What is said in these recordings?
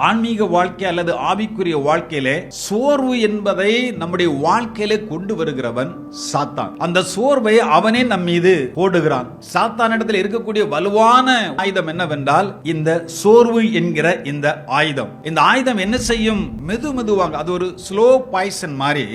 ஆன்மீக வாழ்க்கை அல்லது ஆவிக்குரிய வாழ்க்கையிலே சோர்வு என்பதை நம்முடைய வாழ்க்கையிலே கொண்டு வருகிறவன் சாத்தான். அந்த சோர்வை அவனே நம் மீது போடுகிறான். சாத்தானிடத்தில் இருக்கக்கூடிய வலுவான ஆயுதம் என்னவென்றால் இந்த சோர்வு என்கிற இந்த ஆயுதம். இந்த ஆயுதம் என்ன செய்யும்? மெதுவாக, அது ஒரு ஸ்லோ பாய்சன் மாதிரி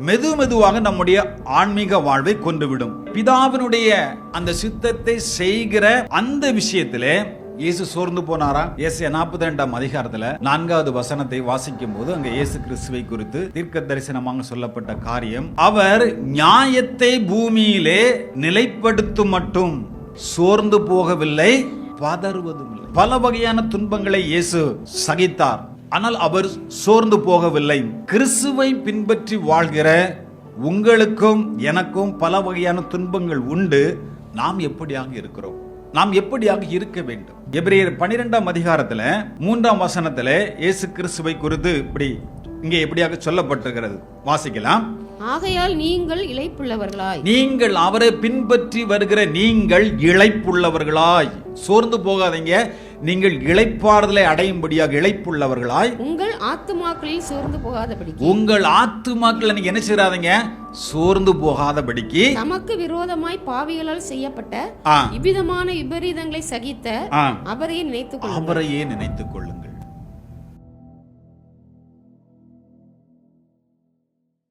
மெதுவாக நம்முடைய ஆன்மீக வாழ்வை கொண்டுவிடும். பிதாவினுடைய அந்த சித்தத்தை செய்கிற அந்த விஷயத்திலே இயேசு சோர்ந்து போனாரா? ஏசாயா 42 அதிகாரத்துல 4வது வசனத்தை வாசிக்கும் போது அங்க இயேசு கிறிஸ்துவை குறித்து தீர்க்க தரிசனமாக சொல்லப்பட்ட காரியம், அவர் நியாயத்தை பூமியிலே நிலைப்படுத்தும் மட்டும் சோர்ந்து போகவில்லை, பதறுவதும் இல்லை. பல வகையான துன்பங்களை இயேசு சகித்தார், ஆனால் அவர் சோர்ந்து போகவில்லை. கிறிஸ்துவை பின்பற்றி வாழ்கிற உங்களுக்கும் எனக்கும் பல வகையான துன்பங்கள் உண்டு. நாம் எப்படியாக இருக்கிறோம்? நாம் எப்படியாக இருக்க வேண்டும்? எபிரேயர் 12 அதிகாரத்துல 3 வசனத்துல இயேசு கிறிஸ்துவை குறித்து இப்படி இங்கே எப்படியாக சொல்லப்பட்டிருக்கிறது, வாசிக்கலாம். ஆகையால் நீங்கள் இளைப்புள்ளவர்களாய், நீங்கள் அவரை பின்பற்றி வருகிற நீங்கள் இளைப்புள்ளவர்களாய், சோர்ந்து போகாதீங்க, நீங்கள் இளைப்பாறுதலை அடையும்படியாக இளைப்புள்ளவர்களாய், உங்கள் ஆத்துமாக்களில் சோர்ந்து போகாதபடிக்கு, உங்கள் ஆத்துமாக்கள் நீங்க என்ன செய்யாதீங்க? சோர்ந்து போகாதபடிக்கு, நமக்கு விரோதமாய் பாவிகளால் செய்யப்பட்ட இவ்விதமான விபரீதங்களை சகித்த அவரையே நினைத்துக் கொள்ளுங்கள்.